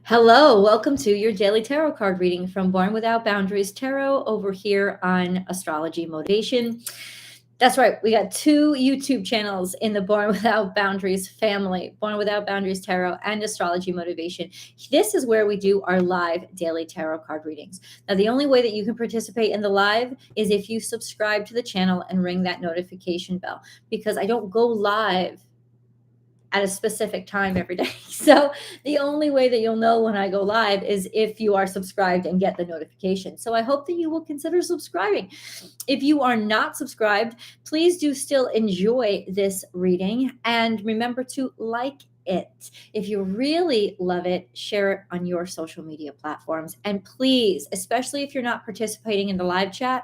Hello, welcome to your daily tarot card reading from Born Without Boundaries Tarot over here on Astrology Motivation. That's right, we got two YouTube channels in the Born Without Boundaries family, Born Without Boundaries Tarot and Astrology Motivation. This is where we do our live daily tarot card readings. Now, the only way that you can participate in the live is if you subscribe to the channel and ring that notification bell, because I don't go live at a specific time every day. So the only way that you'll know when I go live is if you are subscribed and get the notification. So I hope that you will consider subscribing. If you are not subscribed, please do still enjoy this reading and remember to like it. If you really love it, share it on your social media platforms. And please, especially if you're not participating in the live chat,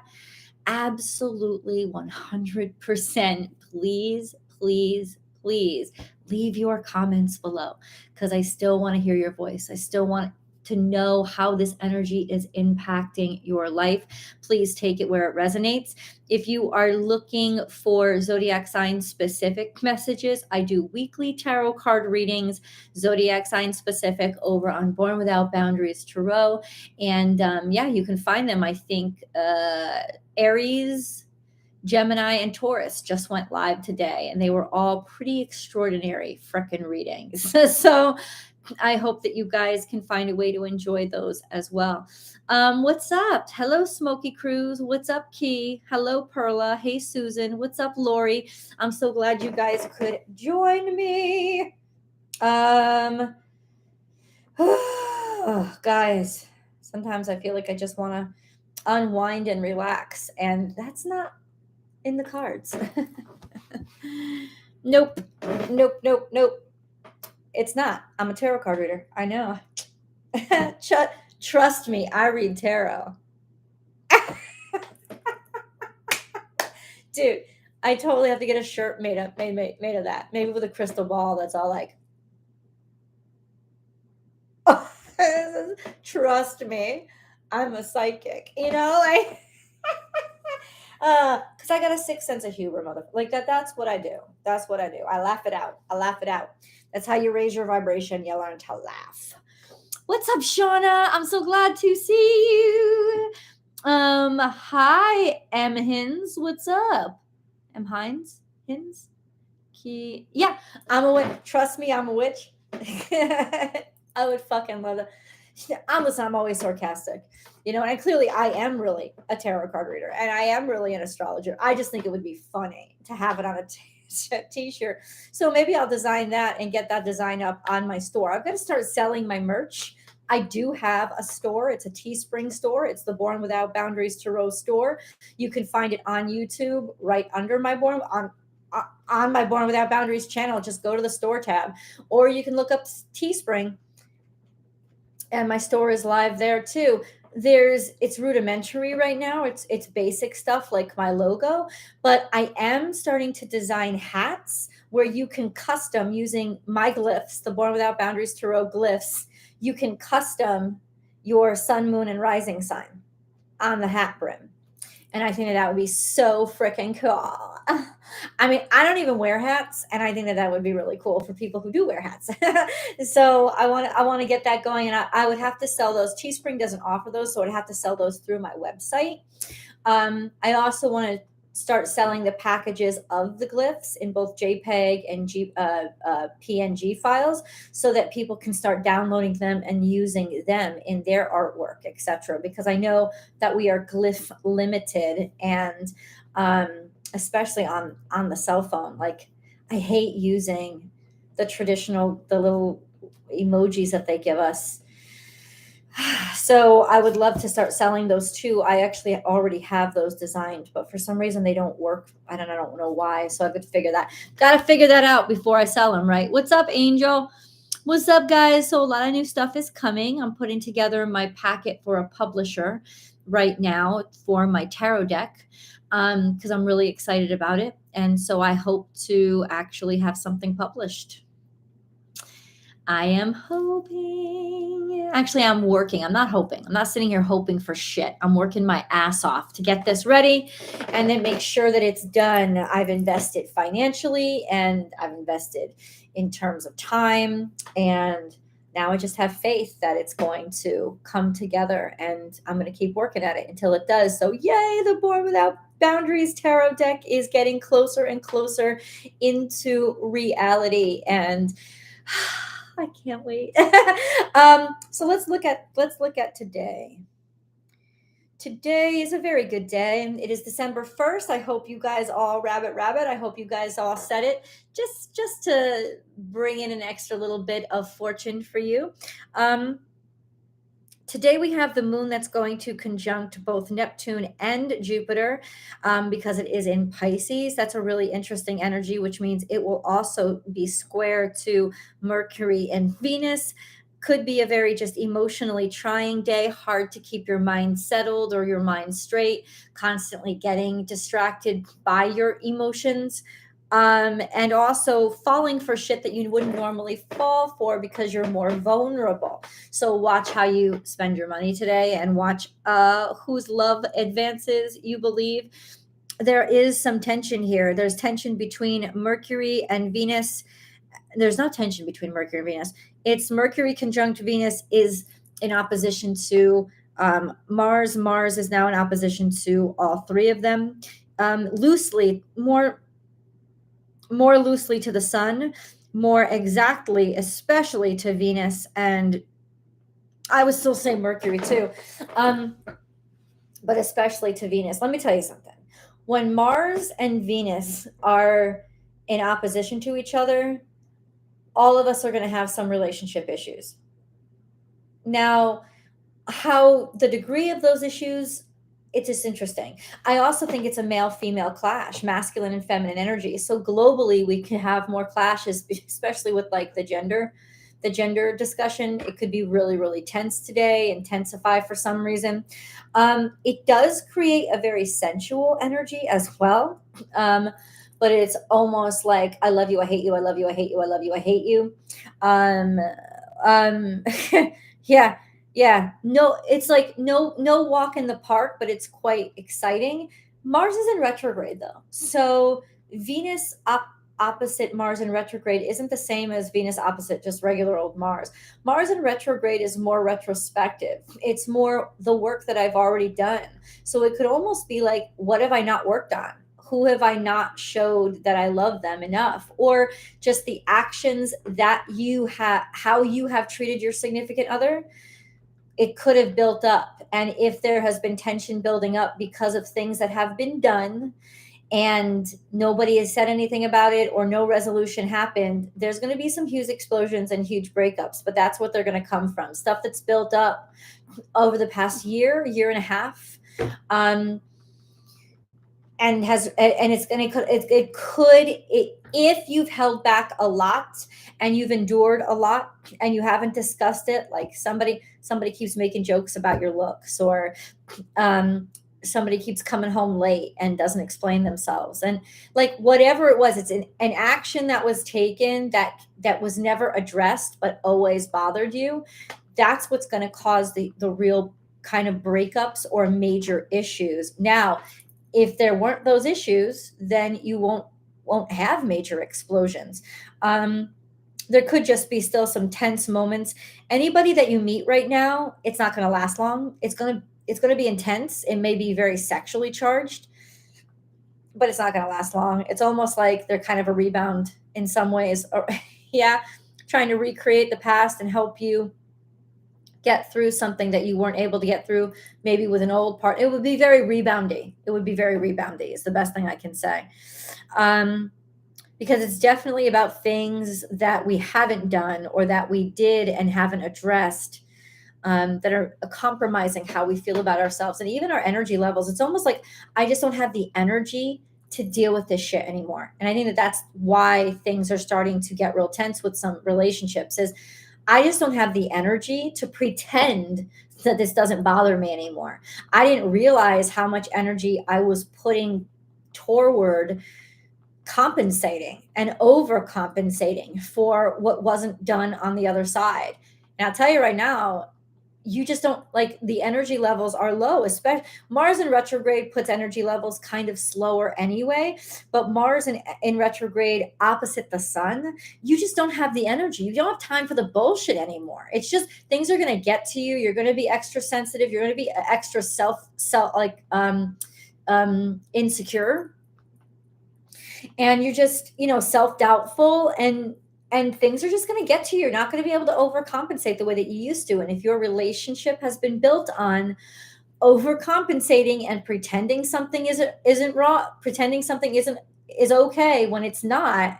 absolutely 100%, please, please, please leave your comments below, because I still want to hear your voice. I still want to know how this energy is impacting your life. Please take it where it resonates. If you are looking for zodiac sign specific messages, I do weekly tarot card readings, zodiac sign specific, over on Born Without Boundaries Tarot. And yeah, you can find them. I think Aries, Gemini, and Taurus just went live today, and they were all pretty extraordinary frickin' readings. So I hope that you guys can find a way to enjoy those as well. What's up? Hello, Smoky Cruz. What's up, Key? Hello, Perla. Hey, Susan. What's up, Lori? I'm so glad you guys could join me. Guys, sometimes I feel like I just want to unwind and relax, and that's not in the cards. Nope. It's not. I'm a tarot card reader. I know. Trust me, I read tarot. Dude, I totally have to get a shirt made of that. Maybe with a crystal ball that's all like, trust me, I'm a psychic. Because I got a sixth sense of humor, like that's what I do. I laugh it out. That's how you raise your vibration. You learn to laugh. What's up, Shauna? I'm so glad to see you. Hi, M Hins. What's up? M Hines? Hins? Yeah, I'm a witch. Trust me, I'm a witch. I would fucking love that. I'm always sarcastic, and I am really a tarot card reader, and I am really an astrologer. I just think it would be funny to have it on a t-shirt. So maybe I'll design that and get that design up on my store. I've got to start selling my merch. I do have a store. It's a Teespring store. It's the Born Without Boundaries Tarot store. You can find it on YouTube right under my on my Born Without Boundaries channel. Just go to the store tab, or you can look up Teespring, and my store is live there too. It's rudimentary right now. It's basic stuff like my logo, but I am starting to design hats where you can custom, using my glyphs, the Born Without Boundaries Tarot glyphs. You can custom your sun, moon, and rising sign on the hat brim. And I think that would be so freaking cool. I mean, I don't even wear hats, and I think that would be really cool for people who do wear hats. So I want to get that going, and I would have to sell those. Teespring doesn't offer those, so I'd have to sell those through my website. I also want to start selling the packages of the glyphs in both JPEG and PNG files, so that people can start downloading them and using them in their artwork, etc. Because I know that we are glyph limited, and especially on the cell phone. Like, I hate using the little emojis that they give us. So I would love to start selling those too. I actually already have those designed, but for some reason they don't work. I don't know why. So I got to figure that out before I sell them, right? What's up, Angel? What's up, guys? So a lot of new stuff is coming. I'm putting together my packet for a publisher right now for my tarot deck, because I'm really excited about it. And so I hope to actually have something published. I am hoping. Actually, I'm working. I'm not hoping. I'm not sitting here hoping for shit. I'm working my ass off to get this ready and then make sure that it's done. I've invested financially, and I've invested in terms of time, and Now I just have faith that it's going to come together, and I'm going to keep working at it until it does. So yay, the Born Without Boundaries tarot deck is getting closer and closer into reality, and I can't wait. So let's look at today. Today is a very good day. It is December 1st. I hope you guys all rabbit. I hope you guys all said it just to bring in an extra little bit of fortune for you. Today we have the moon that's going to conjunct both Neptune and Jupiter, because it is in Pisces. That's a really interesting energy, which means it will also be square to Mercury and Venus. Could be a very just emotionally trying day, hard to keep your mind settled or your mind straight, constantly getting distracted by your emotions. And also falling for shit that you wouldn't normally fall for because you're more vulnerable. So watch how you spend your money today, and watch whose love advances you believe. There is some tension here. There's tension between Mercury and Venus. There's no tension between Mercury and Venus. It's Mercury conjunct Venus is in opposition to Mars. Mars is now in opposition to all three of them. Loosely, more loosely to the sun, more exactly, especially to Venus, and I would still say Mercury too, but especially to Venus. Let me tell you something. When Mars and Venus are in opposition to each other, all of us are going to have some relationship issues. Now, how the degree of those issues, it's just interesting. I also think it's a male-female clash, masculine and feminine energy. So globally, we can have more clashes, especially with like the gender discussion. It could be really, really tense today, intensify for some reason. It does create a very sensual energy as well. But it's almost like, I love you, I hate you, I love you, I hate you, I love you, I hate you. Yeah. Yeah, no, it's like no walk in the park, but it's quite exciting. Mars is in retrograde though. So Venus opposite Mars in retrograde isn't the same as Venus opposite just regular old Mars. Mars in retrograde is more retrospective. It's more the work that I've already done. So it could almost be like, what have I not worked on? Who have I not showed that I love them enough? Or just the actions that you have, how you have treated your significant other. It could have built up. And if there has been tension building up because of things that have been done and nobody has said anything about it, or no resolution happened, there's going to be some huge explosions and huge breakups. But that's what they're going to come from. Stuff that's built up over the past year and a half. And it's going to, if you've held back a lot and you've endured a lot and you haven't discussed it, like somebody keeps making jokes about your looks, or somebody keeps coming home late and doesn't explain themselves, and like whatever it was, it's an action that was taken that was never addressed but always bothered you. That's what's going to cause the real kind of breakups or major issues. Now, if there weren't those issues, then you won't have major explosions. There could just be still some tense moments. Anybody that you meet right now, it's not going to last long. It's going to be intense. It may be very sexually charged, but it's not going to last long. It's almost like they're kind of a rebound in some ways. Or, yeah, trying to recreate the past and help you get through something that you weren't able to get through, maybe with an old part. It would be very reboundy. Is the best thing I can say. Because it's definitely about things that we haven't done or that we did and haven't addressed, that are compromising how we feel about ourselves and even our energy levels. It's almost like I just don't have the energy to deal with this shit anymore. And I think that that's why things are starting to get real tense with some relationships, is I just don't have the energy to pretend that this doesn't bother me anymore. I didn't realize how much energy I was putting toward compensating and overcompensating for what wasn't done on the other side. And I'll tell you right now, you just don't like, the energy levels are low. Especially Mars in retrograde puts energy levels kind of slower anyway, but Mars in retrograde opposite the sun, you just don't have the energy. You don't have time for the bullshit anymore. It's just, things are going to get to you. You're going to be extra sensitive. You're going to be extra insecure, and you're just, self-doubtful, and things are just going to get to you. You're not going to be able to overcompensate the way that you used to. And if your relationship has been built on overcompensating and pretending something isn't wrong, pretending something is okay when it's not,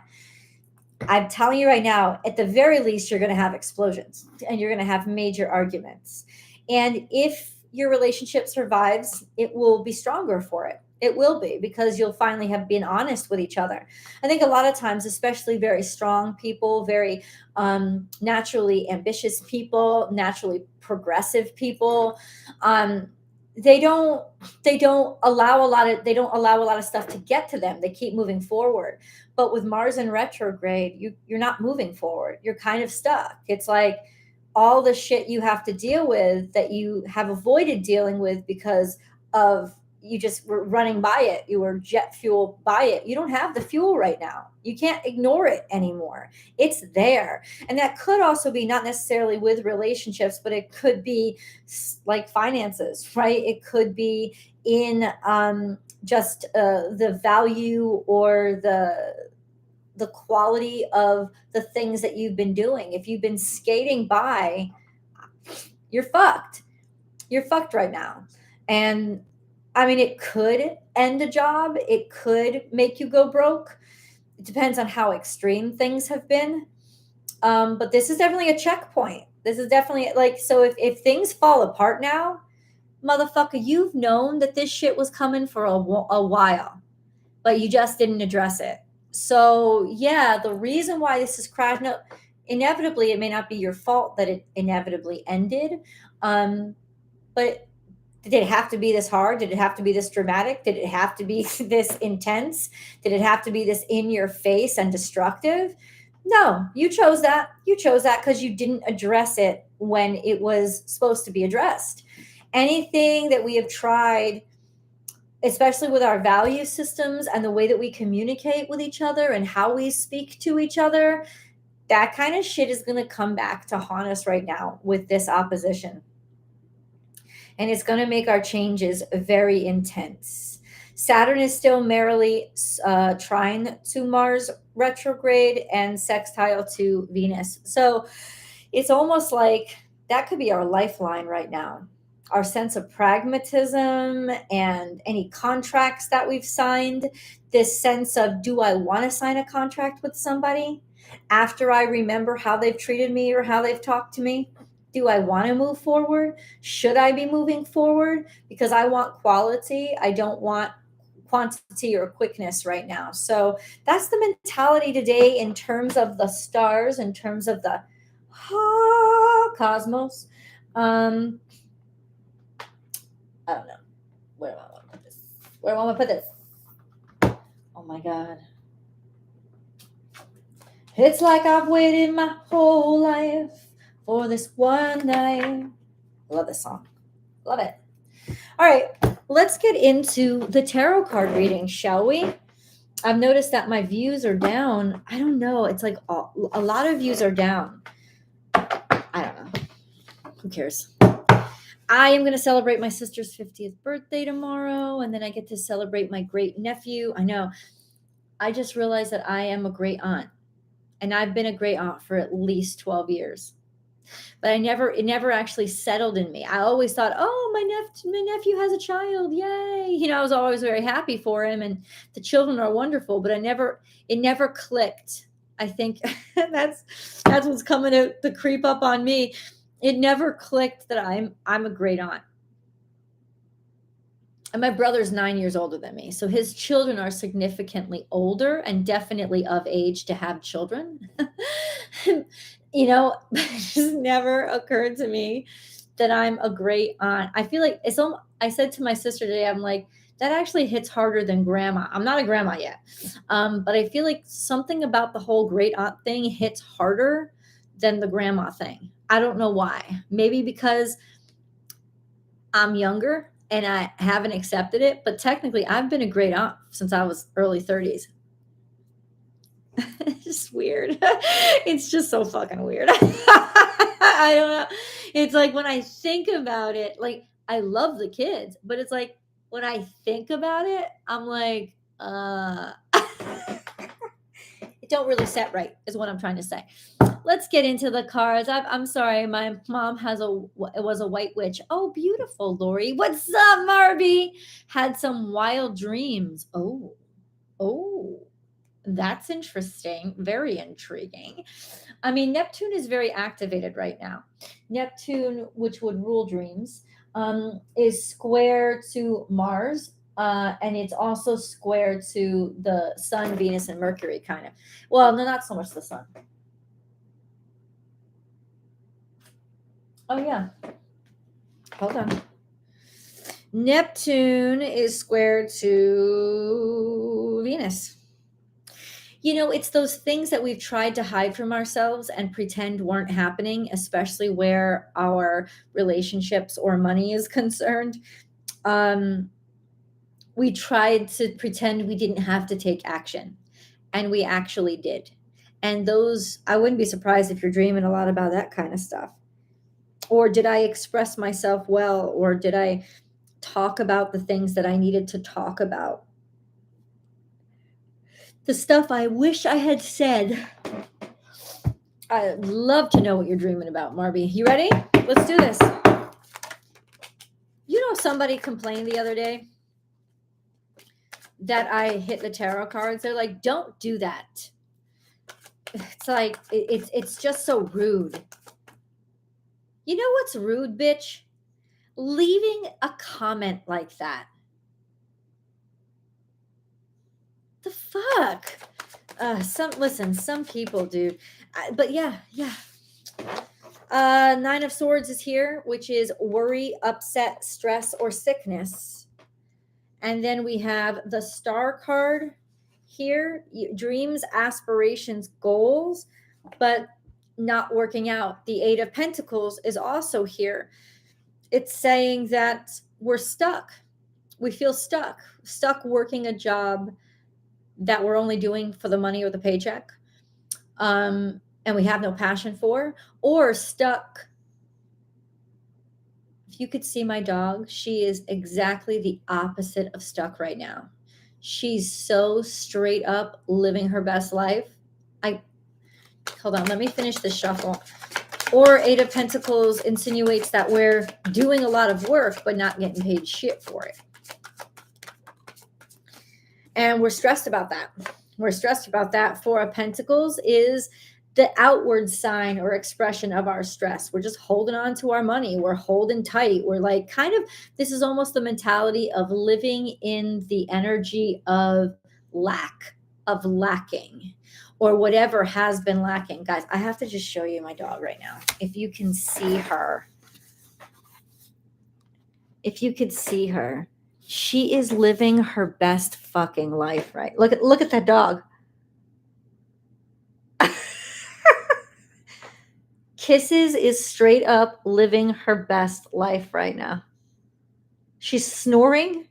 I'm telling you right now, at the very least, you're going to have explosions and you're going to have major arguments. And if your relationship survives, it will be stronger for it. It will be, because you'll finally have been honest with each other. I think a lot of times, especially very strong people, very naturally ambitious people, naturally progressive people, they don't allow a lot of stuff to get to them. They keep moving forward. But with Mars in retrograde, you're not moving forward. You're kind of stuck. It's like all the shit you have to deal with that you have avoided dealing with because of, you just were running by it. You were jet fuel by it. You don't have the fuel right now. You can't ignore it anymore. It's there. And that could also be not necessarily with relationships, but it could be like finances, right? It could be in just the value or the quality of the things that you've been doing. If you've been skating by, you're fucked. You're fucked right now. And I mean, it could end a job. It could make you go broke. It depends on how extreme things have been. But this is definitely a checkpoint. This is definitely like, so if things fall apart now, motherfucker, you've known that this shit was coming for a while, but you just didn't address it. So yeah, the reason why this is crashing up, inevitably, it may not be your fault that it inevitably ended. But did it have to be this hard? Did it have to be this dramatic? Did it have to be this intense? Did it have to be this in your face and destructive? No, you chose that. You chose that because you didn't address it when it was supposed to be addressed. Anything that we have tried, especially with our value systems and the way that we communicate with each other and how we speak to each other, that kind of shit is going to come back to haunt us right now with this opposition. And it's going to make our changes very intense. Saturn is still merrily trine to Mars retrograde and sextile to Venus. So it's almost like that could be our lifeline right now. Our sense of pragmatism and any contracts that we've signed, this sense of, do I want to sign a contract with somebody after I remember how they've treated me or how they've talked to me? Do I want to move forward? Should I be moving forward? Because I want quality. I don't want quantity or quickness right now. So that's the mentality today in terms of the stars, in terms of the cosmos. I don't know. Where do I want to put this? Where do I want to put this? Oh my God. It's like I've waited my whole life for this one night. Love this song. Love it. All right, let's get into the tarot card reading, shall we? I've noticed that my views are down. I don't know. It's like a lot of views are down. I don't know. Who cares? I am going to celebrate my sister's 50th birthday tomorrow, and then I get to celebrate my great nephew. I know. I just realized that I am a great aunt, and I've been a great aunt for at least 12 years. But it never actually settled in me. I always thought, oh, my nephew has a child. Yay. I was always very happy for him, and the children are wonderful, but it never clicked. I think that's what's coming to creep up on me. It never clicked that I'm a great aunt. And my brother's 9 years older than me. So his children are significantly older and definitely of age to have children. It just never occurred to me that I'm a great aunt. I feel like I said to my sister today, I'm like, that actually hits harder than grandma. I'm not a grandma yet. But I feel like something about the whole great aunt thing hits harder than the grandma thing. I don't know why. Maybe because I'm younger and I haven't accepted it, but technically I've been a great aunt since I was early 30s. It's just weird. It's just so fucking weird. I don't know. It's like when I think about it, like I love the kids, but it's like when I think about it, I'm like, it don't really set right, is what I'm trying to say. Let's get into the cards. I'm sorry, my mom was a white witch. Oh, beautiful, Lori. What's up, Marby? Had some wild dreams. Oh, that's interesting. Very intriguing. I mean, Neptune is very activated right now. Neptune, which would rule dreams, is square to Mars. And it's also square to the Sun, Venus, and Mercury, kind of. Well, no, not so much the Sun. Oh, yeah. Hold on. Neptune is square to Venus. You know, it's those things that we've tried to hide from ourselves and pretend weren't happening, especially where our relationships or money is concerned. We tried to pretend we didn't have to take action, and we actually did. And those, I wouldn't be surprised if you're dreaming a lot about that kind of stuff. Or did I express myself well? Or did I talk about the things that I needed to talk about? The stuff I wish I had said. I'd love to know what you're dreaming about, Marby. You ready? Let's do this. You know, somebody complained the other day that I hit the tarot cards. They're like, don't do that. It's like, it's just so rude. You know what's rude, bitch? Leaving a comment like that. The fuck? Some people, dude. But yeah. Nine of Swords is here, which is worry, upset, stress, or sickness. And then we have the Star card here, dreams, aspirations, goals, but not working out. The Eight of Pentacles is also here. It's saying that we're stuck. We feel stuck working a job that we're only doing for the money or the paycheck. And we have no passion for, or stuck. If you could see my dog, she is exactly the opposite of stuck right now. She's so straight up living her best life. Hold on, let me finish this shuffle. Or Eight of Pentacles insinuates that we're doing a lot of work, but not getting paid shit for it. And we're stressed about that. We're stressed about that. Four of Pentacles is the outward sign or expression of our stress. We're just holding on to our money. We're holding tight. We're like this is almost the mentality of living in the energy of lack, of lacking, or whatever has been lacking. Guys, I have to just show you my dog right now. If you can see her. If you could see her. She is living her best fucking life, right? Look at that dog. Kisses is straight up living her best life right now. She's snoring.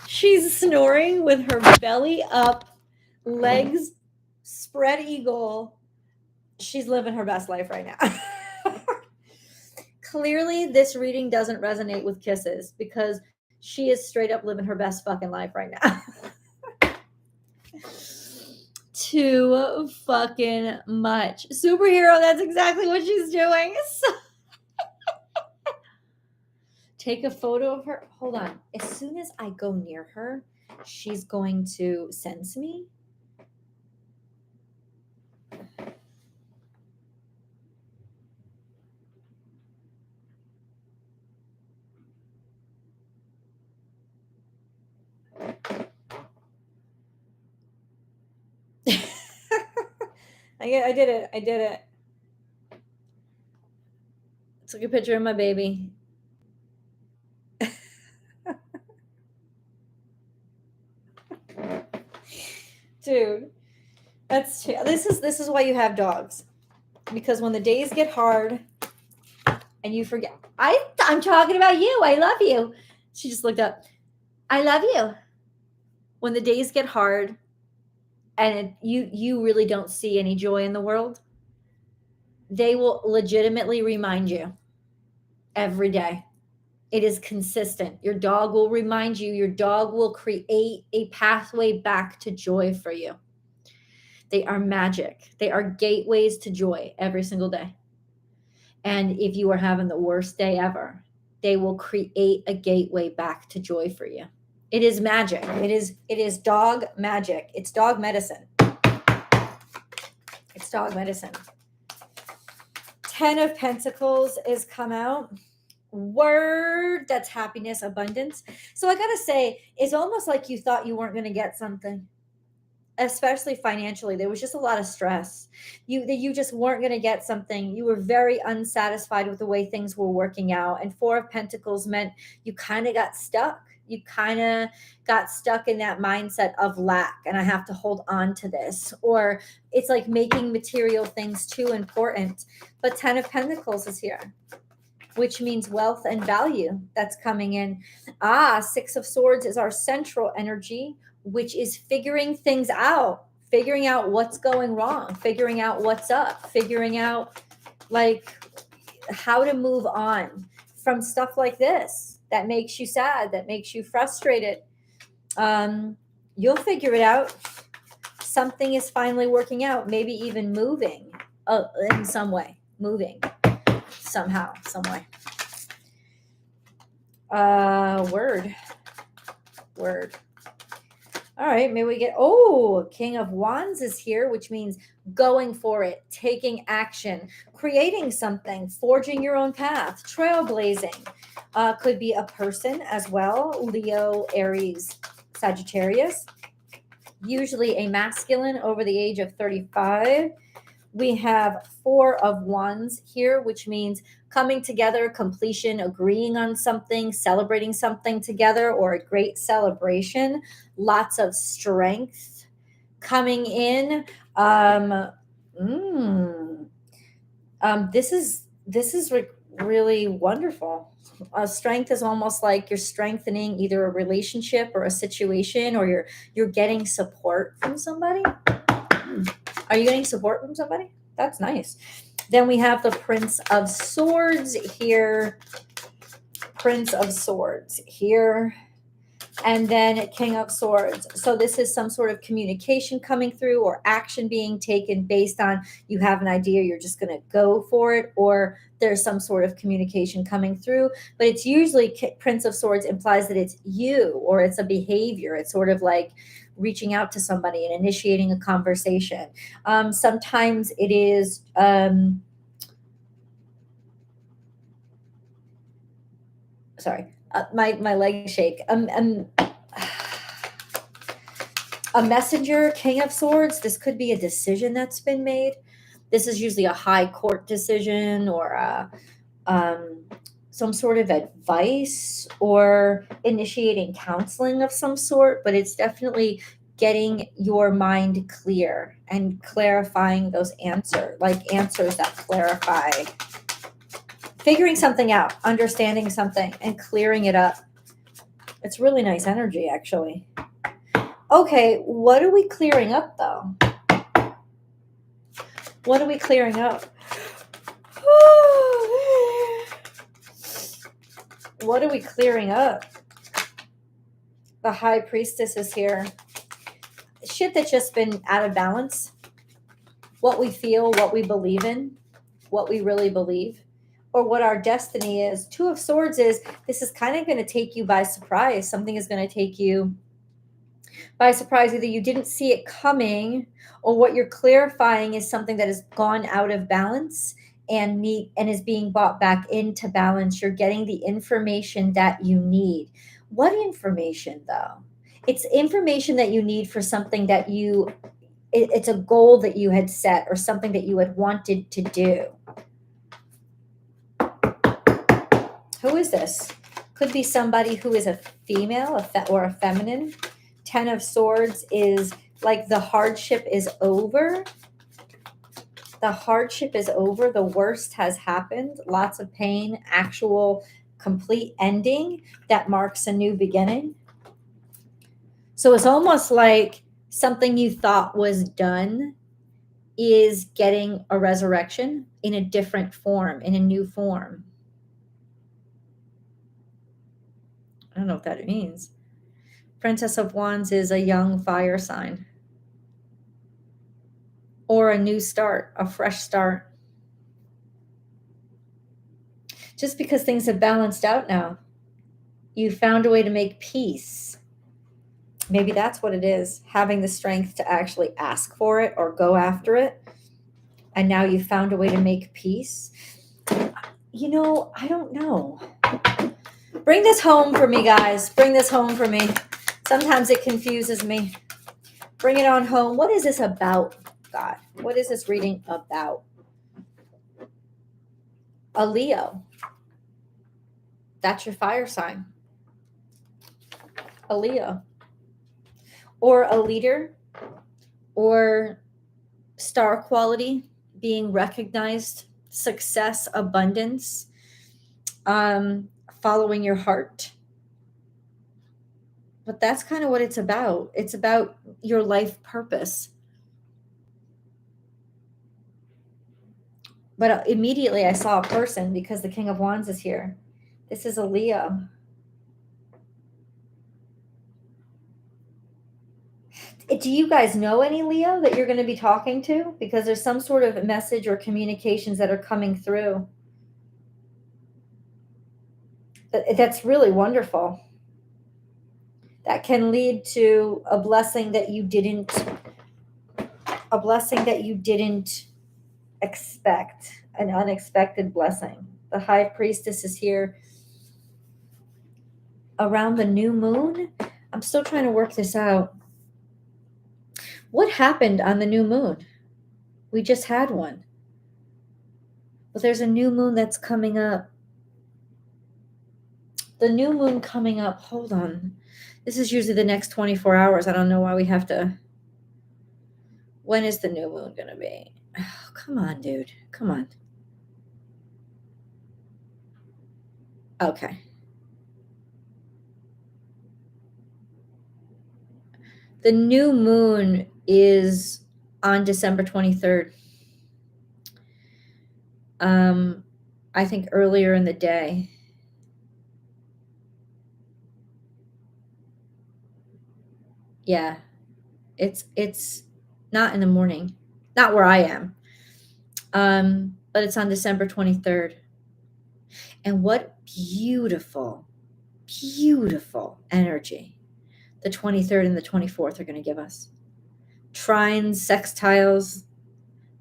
She's snoring with her belly up, legs spread eagle. She's living her best life right now. Clearly, this reading doesn't resonate with kisses because she is straight up living her best fucking life right now. Too fucking much. Superhero, that's exactly what she's doing. Take a photo of her. Hold on. As soon as I go near her, she's going to sense me. I did it. Took a picture of my baby. Dude, this is why you have dogs. Because when the days get hard and you forget, I'm talking about you. I love you. She just looked up. I love you. When the days get hard and you really don't see any joy in the world, they will legitimately remind you every day. It is consistent. Your dog will remind you. Your dog will create a pathway back to joy for you. They are magic. They are gateways to joy every single day. And if you are having the worst day ever, they will create a gateway back to joy for you. It is magic. It is dog magic. It's dog medicine. It's dog medicine. 10 of Pentacles is come out. Word, that's happiness, abundance. So I gotta say, it's almost like you thought you weren't going to get something, especially financially. There was just a lot of stress. You just weren't going to get something. You were very unsatisfied with the way things were working out. And 4 of Pentacles meant you kind of got stuck. You kind of got stuck in that mindset of lack, and I have to hold on to this. Or it's like making material things too important. But 10 of Pentacles is here, which means wealth and value that's coming in. 6 of Swords is our central energy, which is figuring things out, figuring out what's going wrong, figuring out what's up, figuring out like how to move on from stuff like this that makes you sad, that makes you frustrated. You'll figure it out. Something is finally working out, maybe even moving in some way, moving somehow, some way. Word. All right, maybe we get, King of Wands is here, which means going for it, taking action, creating something, forging your own path, trailblazing. Could be a person as well, Leo, Aries, Sagittarius. Usually a masculine over the age of 35. We have 4 of Wands here, which means coming together, completion, agreeing on something, celebrating something together, or a great celebration. Lots of strength coming in. This is really wonderful. Strength is almost like you're strengthening either a relationship or a situation, or you're getting support from somebody. Are you getting support from somebody? That's nice. Then we have the Prince of Swords here. Prince of Swords here. And then King of Swords. So this is some sort of communication coming through or action being taken based on you have an idea, you're just going to go for it, or there's some sort of communication coming through. But it's usually Prince of Swords implies that it's you, or it's a behavior. It's sort of like reaching out to somebody and initiating a conversation. Sometimes it is my legs shake. A messenger, King of Swords. This could be a decision that's been made. This is usually a high court decision, or some sort of advice, or initiating counseling of some sort. But it's definitely getting your mind clear and clarifying those answers that clarify. Figuring something out, understanding something, and clearing it up. It's really nice energy, actually. Okay, what are we clearing up, though? What are we clearing up? What are we clearing up? The High Priestess is here. Shit that's just been out of balance. What we feel, what we believe in, what we really believe, or what our destiny is. 2 of Swords is, this is kind of going to take you by surprise. Something is going to take you by surprise. Either you didn't see it coming, or what you're clarifying is something that has gone out of balance and is being brought back into balance. You're getting the information that you need. What information, though? It's information that you need for something that it's a goal that you had set, or something that you had wanted to do. Who is this? Could be somebody who is a female or a feminine. 10 of Swords is like the hardship is over. the hardship is over. The worst has happened. Lots of pain, actual complete ending that marks a new beginning. So it's almost like something you thought was done is getting a resurrection in a different form, in a new form. I don't know what that means. Princess of Wands is a young fire sign, or a new start, a fresh start. Just because things have balanced out now, you found a way to make peace. Maybe that's what it is, having the strength to actually ask for it or go after it. And now you found a way to make peace. You know, I don't know. Bring this home for me, guys. Bring this home for me. Sometimes it confuses me. Bring it on home. What is this about, God? What is this reading about? A Leo. That's your fire sign. A Leo. Or a leader, or star quality, being recognized, success, abundance, following your heart. But that's kind of what it's about. It's about your life purpose. But immediately I saw a person, because the King of Wands is here. This is a Leo. Do you guys know any Leo that you're going to be talking to? Because there's some sort of message or communications that are coming through. That's really wonderful. That can lead to a blessing that you didn't expect, an unexpected blessing. The High Priestess is here around the new moon. I'm still trying to work this out. What happened on the new moon? We just had one. But there's a new moon that's coming up. The new moon coming up. Hold on. This is usually the next 24 hours. I don't know why we have to. When is the new moon going to be? Oh, come on, dude. Come on. Okay. The new moon is on December 23rd. I think earlier in the day. Yeah. It's not in the morning. Not where I am. But it's on December 23rd. And what beautiful, beautiful energy the 23rd and the 24th are going to give us. Trines, sextiles.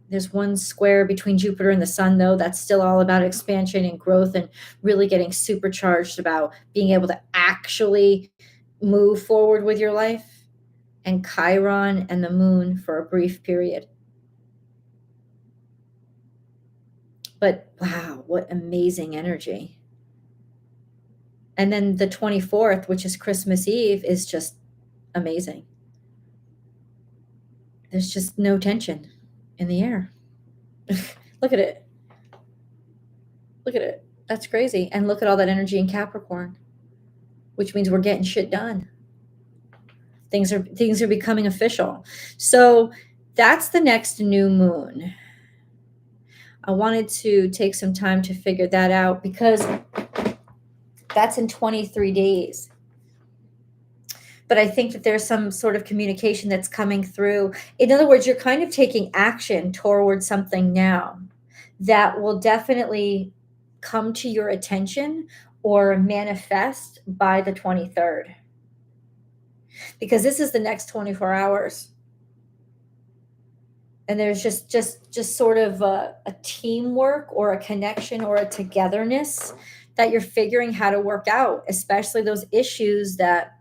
There's one square between Jupiter and the sun, though. That's still all about expansion and growth and really getting supercharged about being able to actually move forward with your life. And Chiron and the moon for a brief period. But wow, what amazing energy. And then the 24th, which is Christmas Eve, is just amazing. There's just no tension in the air. Look at it. Look at it. That's crazy. And look at all that energy in Capricorn, which means we're getting shit done. Things are becoming official. So that's the next new moon. I wanted to take some time to figure that out, because that's in 23 days. But I think that there's some sort of communication that's coming through. In other words, you're kind of taking action towards something now that will definitely come to your attention or manifest by the 23rd. Because this is the next 24 hours. And there's just sort of a teamwork or a connection or a togetherness that you're figuring how to work out, especially those issues that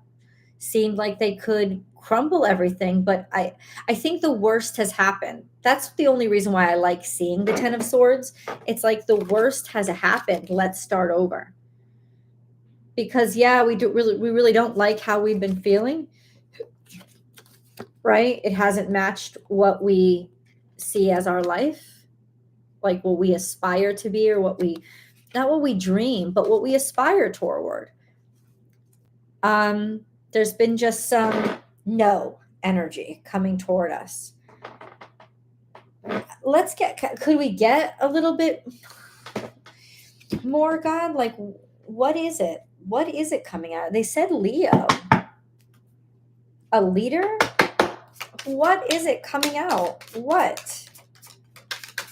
seemed like they could crumble everything. But I think the worst has happened. That's the only reason why I like seeing the Ten of Swords. It's like the worst has happened. Let's start over. Because yeah, we really don't like how we've been feeling. Right? It hasn't matched what we see as our life. like what we aspire to be, or not what we dream, but what we aspire toward. There's been just some no energy coming toward us. Could we get a little bit more, God? Like, what is it? What is it coming out? They said Leo. A leader? What is it coming out? What?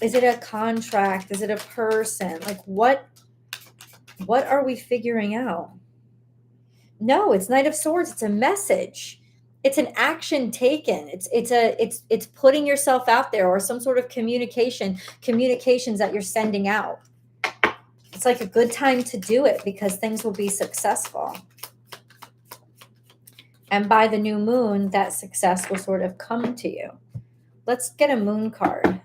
Is it a contract? Is it a person? Like, what are we figuring out? No, it's Knight of Swords. It's a message. It's an action taken. It's putting yourself out there, or some sort of communications that you're sending out. It's like a good time to do it because things will be successful. And by the new moon, that success will sort of come to you. Let's get a moon card.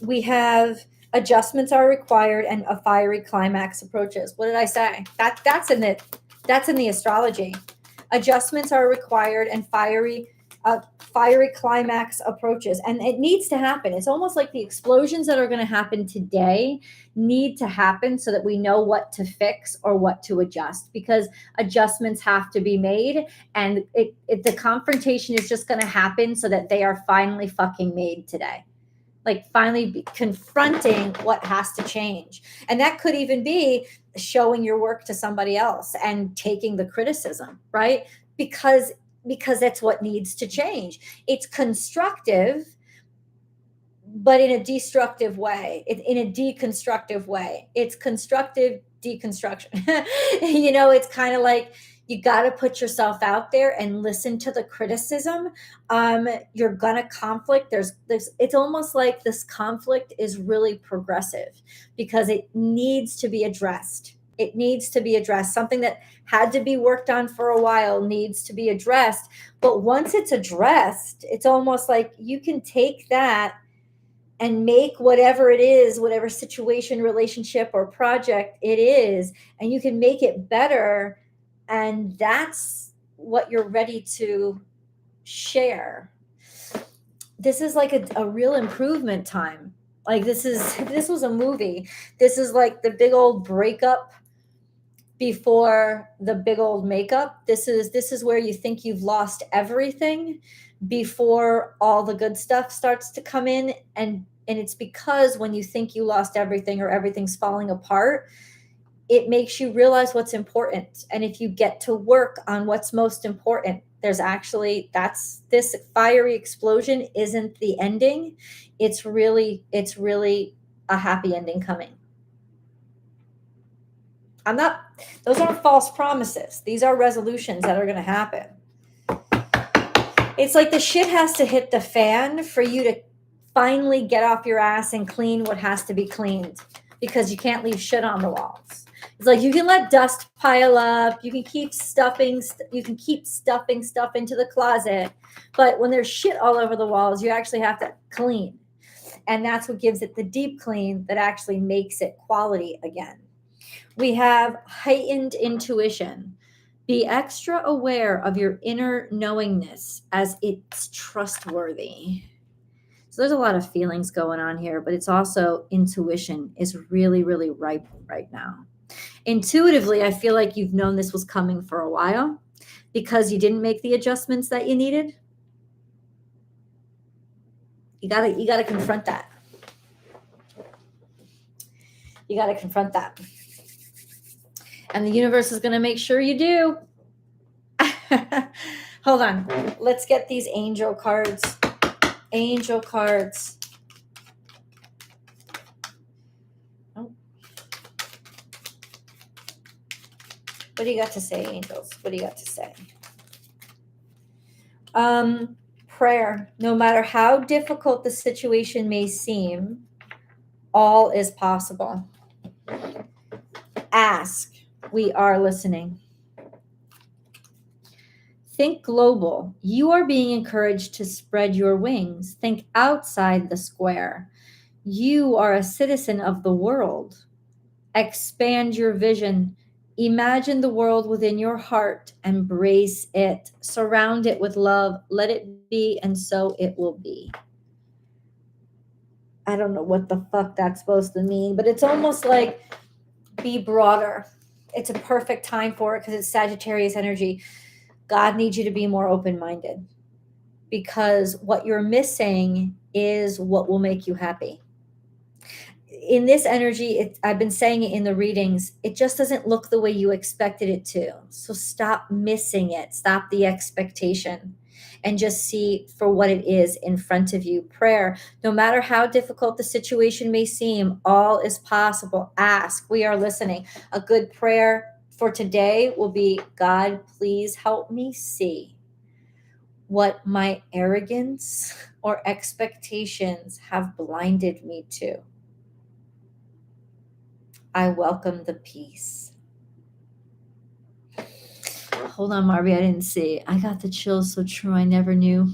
We have adjustments are required and a fiery climax approaches. What did I say? That's in the astrology. Adjustments are required and fiery climax approaches, and it needs to happen. It's almost like the explosions that are going to happen today need to happen so that we know what to fix or what to adjust, because adjustments have to be made, and the confrontation is just going to happen so that they are finally fucking made today. Like finally confronting what has to change. And that could even be showing your work to somebody else and taking the criticism, right? Because that's what needs to change. It's constructive, but in a destructive way, in a deconstructive way. It's constructive deconstruction. It's kind of like, you got to put yourself out there and listen to the criticism. You're gonna conflict. It's almost like this conflict is really progressive because it needs to be addressed. It needs to be addressed. Something that had to be worked on for a while needs to be addressed. But once it's addressed, it's almost like you can take that and make whatever it is, whatever situation, relationship, or project it is, and you can make it better. And that's what you're ready to share. This is like a real improvement time. Like if this was a movie, this is like the big old breakup before the big old makeup. This is where you think you've lost everything before all the good stuff starts to come in. And it's because when you think you lost everything or everything's falling apart, it makes you realize what's important. And if you get to work on what's most important, this fiery explosion isn't the ending. It's really a happy ending coming. Those aren't false promises. These are resolutions that are going to happen. It's like the shit has to hit the fan for you to finally get off your ass and clean what has to be cleaned, because you can't leave shit on the walls. It's like you can let dust pile up, you can keep stuffing stuff into the closet, but when there's shit all over the walls, you actually have to clean. And that's what gives it the deep clean that actually makes it quality again. We have heightened intuition. Be extra aware of your inner knowingness as it's trustworthy. So there's a lot of feelings going on here, but it's also intuition is really, really ripe right now. Intuitively, I feel like you've known this was coming for a while because you didn't make the adjustments that you needed. You gotta confront that. You gotta confront that. And the universe is gonna make sure you do. Hold on. Let's get these angel cards. Angel cards. Oh. What do you got to say, angels? What do you got to say? Prayer. No matter how difficult the situation may seem, all is possible. Ask. We are listening. Think global. You are being encouraged to spread your wings. Think outside the square. You are a citizen of the world. Expand your vision. Imagine the world within your heart. Embrace it. Surround it with love. Let it be, and so it will be. I don't know what the fuck that's supposed to mean, but it's almost like be broader. It's a perfect time for it because it's Sagittarius energy. God needs you to be more open-minded because what you're missing is what will make you happy. In this energy, I've been saying it in the readings, it just doesn't look the way you expected it to. So stop missing it. Stop the expectation and just see for what it is in front of you. Prayer, no matter how difficult the situation may seem, all is possible. Ask. We are listening. A good prayer for today will be, God, please help me see what my arrogance or expectations have blinded me to. I welcome the peace. Hold on, Marby, I didn't see. I got the chills, so true, I never knew.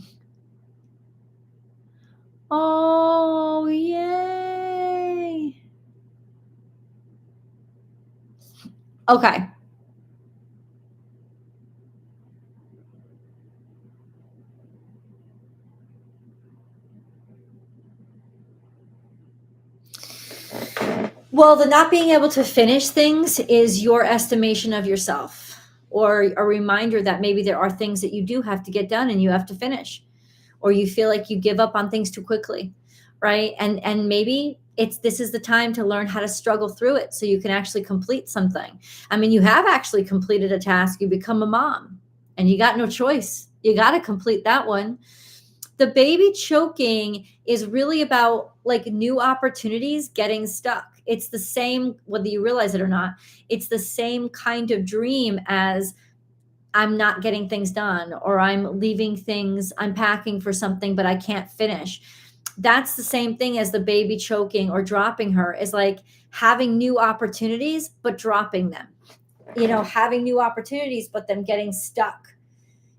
Oh, yay. Okay. Well, the not being able to finish things is your estimation of yourself, or a reminder that maybe there are things that you do have to get done and you have to finish, or you feel like you give up on things too quickly, right? And maybe this is the time to learn how to struggle through it so you can actually complete something. I mean, you have actually completed a task. You become a mom and you got no choice. You got to complete that one. The baby choking is really about like new opportunities getting stuck. It's the same, whether you realize it or not, it's the same kind of dream as I'm not getting things done, or I'm leaving things, I'm packing for something, but I can't finish. That's the same thing as the baby choking or dropping her, is like having new opportunities, but dropping them, having new opportunities, but them getting stuck,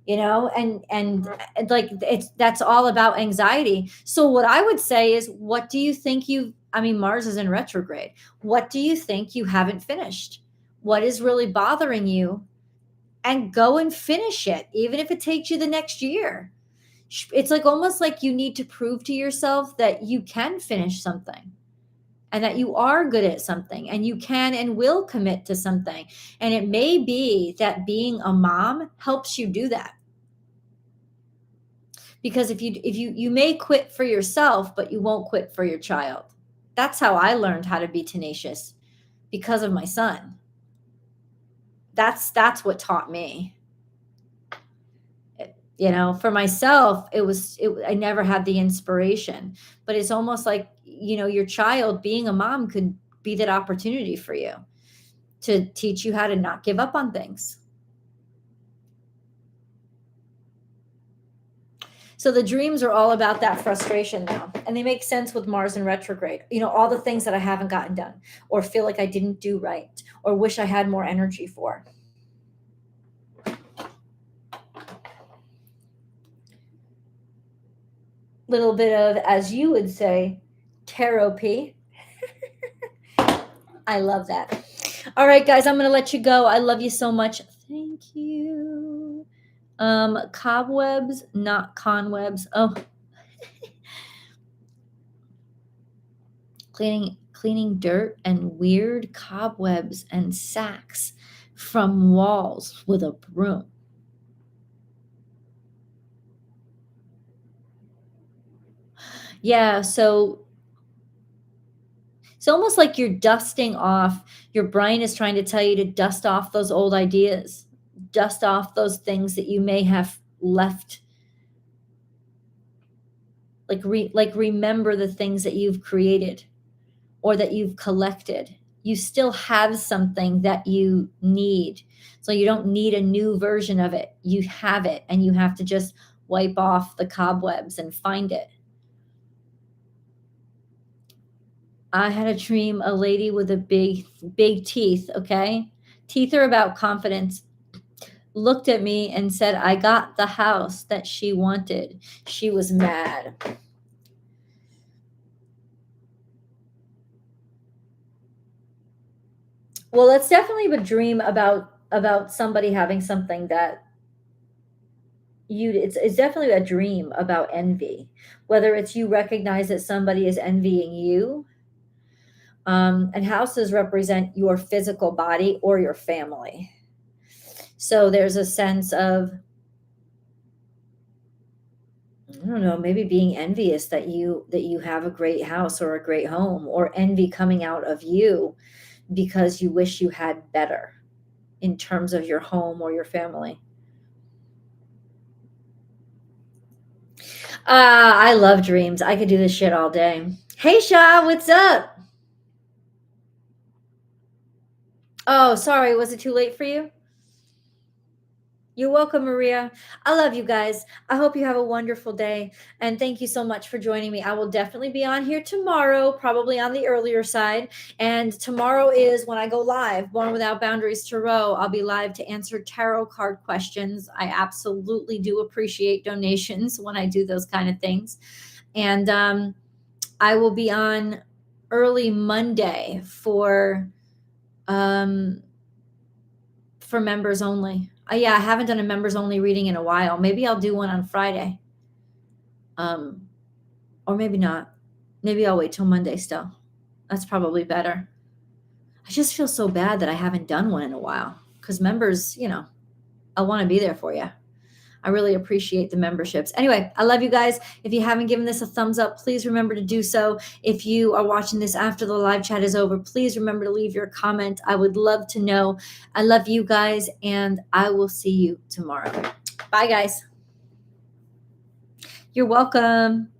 and like that's all about anxiety. So what I would say is, what do you think Mars is in retrograde. What do you think you haven't finished? What is really bothering you? And go and finish it, even if it takes you the next year. It's like almost like you need to prove to yourself that you can finish something and that you are good at something and you can and will commit to something. And it may be that being a mom helps you do that. Because if you may quit for yourself, but you won't quit for your child. That's how I learned how to be tenacious, because of my son. That's what taught me. For myself, I never had the inspiration, but it's almost like, your child, being a mom could be that opportunity for you to teach you how to not give up on things. So the dreams are all about that frustration now, and they make sense with Mars in retrograde. All the things that I haven't gotten done, or feel like I didn't do right, or wish I had more energy for. Little bit of, as you would say, therapy. I love that. All right, guys, I'm going to let you go. I love you so much. Thank you. Cobwebs, not conwebs. Oh, cleaning dirt and weird cobwebs and sacks from walls with a broom. Yeah, so it's almost like you're dusting off. Your brain is trying to tell you to dust off those old ideas, dust off those things that you may have left. Like remember the things that you've created or that you've collected. You still have something that you need. So you don't need a new version of it. You have it, and you have to just wipe off the cobwebs and find it. I had a dream, a lady with a big teeth, okay? Teeth are about confidence. Looked at me and said, I got the house that she wanted. She was mad. Well, that's definitely a dream about somebody having something that it's definitely a dream about envy, whether it's you recognize that somebody is envying you. And houses represent your physical body or your family. So there's a sense of, I don't know, maybe being envious that you have a great house or a great home, or envy coming out of you because you wish you had better in terms of your home or your family. I love dreams. I could do this shit all day. Hey Sha, what's up? Oh, sorry, was it too late for you? You're welcome, Maria. I love you guys. I hope you have a wonderful day. And thank you so much for joining me. I will definitely be on here tomorrow, probably on the earlier side. And tomorrow is when I go live, Born Without Boundaries Tarot. I'll be live to answer tarot card questions. I absolutely do appreciate donations when I do those kind of things. And I will be on early Monday for members only. Yeah, I haven't done a members only reading in a while. Maybe I'll do one on Friday. Or maybe not. Maybe I'll wait till Monday still. That's probably better. I just feel so bad that I haven't done one in a while, because members, I want to be there for you. I really appreciate the memberships. Anyway, I love you guys. If you haven't given this a thumbs up, please remember to do so. If you are watching this after the live chat is over, please remember to leave your comment. I would love to know. I love you guys, and I will see you tomorrow. Bye, guys. You're welcome.